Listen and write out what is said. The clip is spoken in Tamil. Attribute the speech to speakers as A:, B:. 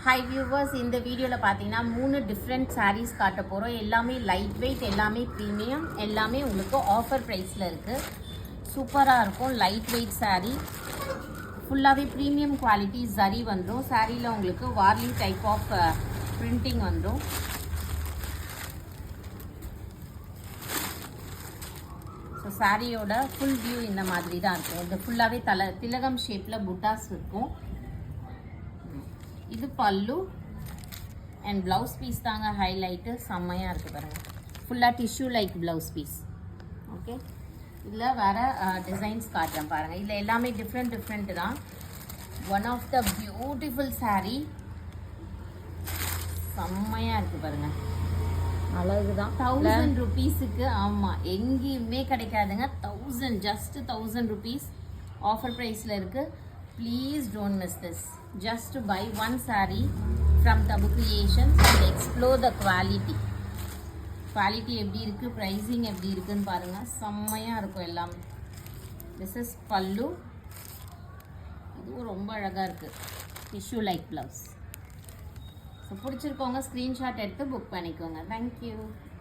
A: ஹாய் வியூவர்ஸ், இந்த வீடியோவில் பார்த்தீங்கன்னா 3 டிஃப்ரெண்ட் சாரீஸ் காட்ட போகிறோம். எல்லாமே லைட் வெயிட், எல்லாமே ப்ரீமியம், எல்லாமே உங்களுக்கு ஆஃபர் ப்ரைஸில் இருக்குது. சூப்பராக இருக்கும். லைட் வெயிட் சாரீ, ஃபுல்லாகவே ப்ரீமியம் குவாலிட்டி ஜரி வந்துடும். சாரியில் உங்களுக்கு வார்லி டைப் ஆஃப் பிரிண்டிங் வந்துடும். ஸோ சாரியோட ஃபுல் வியூ இந்த மாதிரி தான் இருக்கும். இது ஃபுல்லாகவே திலகம் ஷேப்பில் புட்டாஸ் இருக்கும். இது பல்லு அண்ட் ப்ளவுஸ் பீஸ் தாங்க ஹைலைட்டு. செம்மையாக இருக்குது பாருங்கள். ஃபுல்லாக tissue like blouse piece. Okay, இதில் வேறு டிசைன்ஸ் காட்டுறேன் பாருங்கள். இதில் எல்லாமே டிஃப்ரெண்ட் தான். One of the beautiful sari. செம்மையாக இருக்குது பாருங்கள்.
B: அழகு தான்.
A: 1000 rupeesக்கு. ஆமாம், எங்கேயுமே கிடைக்காதுங்க. 1000, ஜஸ்ட் 1000 rupees ஆஃபர் ப்ரைஸில் இருக்குது. Please don't miss this. Just to buy one saree from Tabu Creations and explore the quality. Quality எப்படி இருக்குது, pricing எப்படி இருக்குன்னு பாருங்கள். செம்மையாக இருக்கும் எல்லாமே. This is பல்லு. இதுவும் ரொம்ப அழகாக இருக்குது. Tissue like blouse. ஸோ பிடிச்சிருக்கவங்க ஸ்க்ரீன்ஷாட் எடுத்து புக் பண்ணிக்கோங்க. தேங்க்யூ.